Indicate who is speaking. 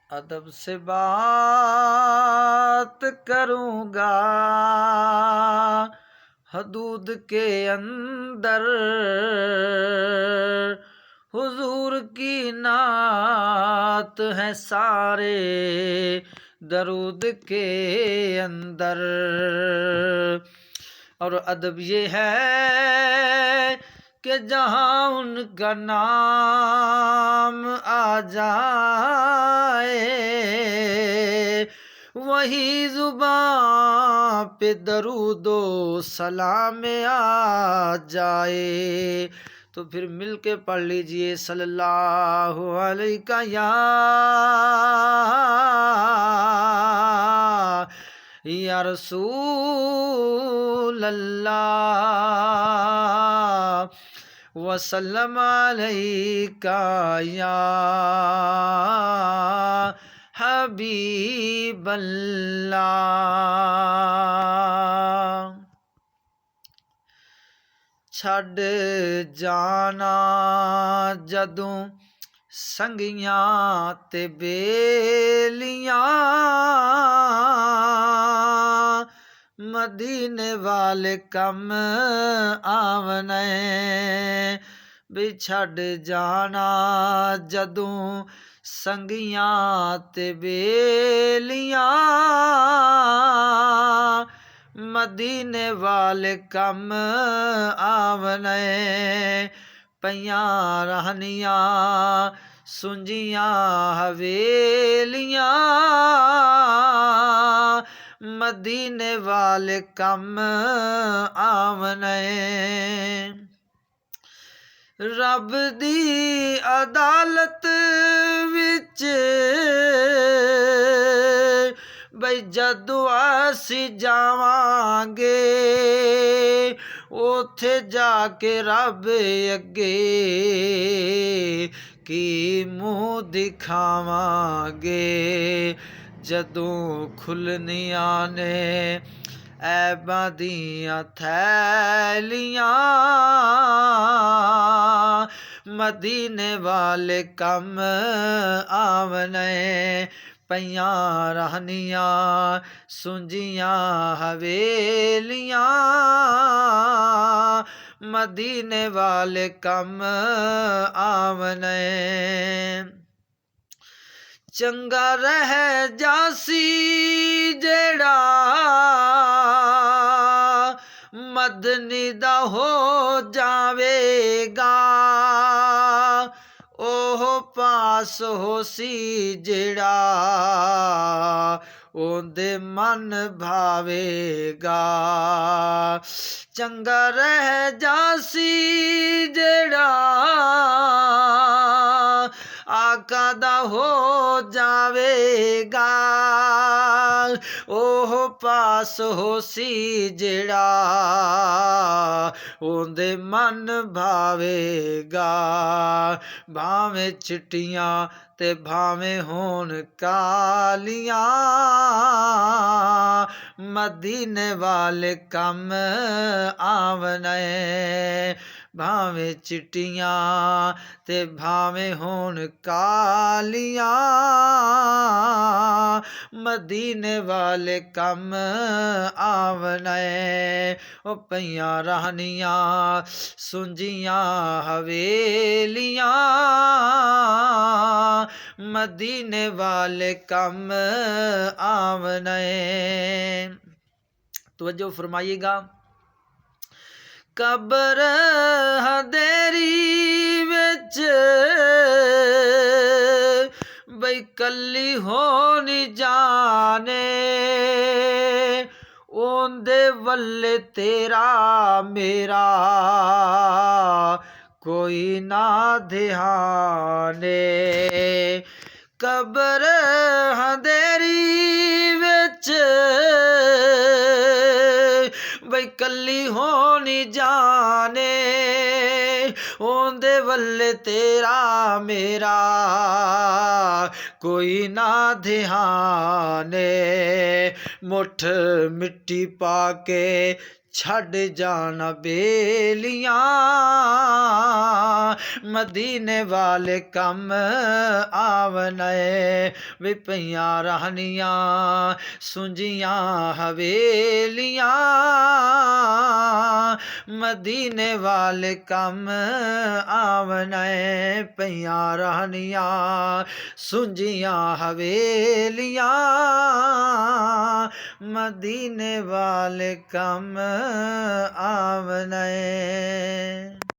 Speaker 1: ادب سے بات کروں گا حدود کے اندر، حضور کی نعت ہے سارے درود کے اندر۔ اور ادب یہ ہے کہ جہاں ان کا نام آ جائے وہی زباں پہ درود و سلام آ جائے۔ تو پھر مل کے پڑھ لیجئے صلی اللہ علیہ یا رسول اللہ وسلم علیکہ یا حبیب اللہ۔ چھڈ جانا جدوں سنگیاں تے بیلیاں، مدینے والے کم آونے بھی چھڈ جانا جدوں سنگیاں تے بیلیاں، مدینے والے کم آونے پیاں رہنیاں سنجیاں حویلیاں، مدینے والے کم آونے۔ رب دی عدالت وچ بھئی جدوں اسی جاواں گے اوتھے جا کے رب اگے کی منہ دکھاواں گے، جدوں کھلنیاں نے عیباں دیاں تھیلیاں، مدینے والے کم آونے پیاں رہنیاں سنجیاں حویلیاں، مدینے والے کم آونے۔ چنگا رہ جاسی جیڑا مدنی دا ہو جاوے گا، اوہ پاس ہو سی جیڑا اوندے من بھاوے گا۔ چنگا رہ جاسی جیڑا آقا دا ہو جاوے گا، اوہ پاس ہو سی جیڑا اوندے من بھاوے گا۔ بھاویں چٹیاں تے بھاویں ہون کالیاں، مدینے والے کم آونے۔ بھاویں چٹیاں تے بھاویں ہون کالیاں، مدینے والے کم آونے۔ او پیاں رہنیاں سنجیاں حویلیاں، مدینے والے کم آونے۔ توجہ فرمائیے گا۔ قبر ہدیری وچ بھئی کلی ہونی جانے، اوندے ولے تیرا میرا کوئی نہ دھیانے۔ قبر ہدیری وچ بھئی کلی ہونی جانے، اوندے ولے تیرا میرا کوئی نہ دھیانے۔ مٹھ مٹی پا کے ਛੱਡ ਜਾਣਾ ਬੇਲੀਆਂ ਮਦੀਨੇ ਵਾਲੇ ਕੰਮ ਆਵਨੇ ਵੇ ਪਈਆਂ ਰਹਿਣੀਆਂ ਸੁੰਜੀਆਂ ਹਵੇਲੀਆਂ ਮਦੀਨੇ ਵਾਲੇ ਕੰਮ ਆਵਨੇ ਪਈਆਂ ਰਹਿਣੀਆਂ ਸੁੰਜੀਆਂ ਹਵੇਲੀਆਂ ਮਦੀਨੇ ਵਾਲੇ ਕੰਮ ਆਵਨੇ।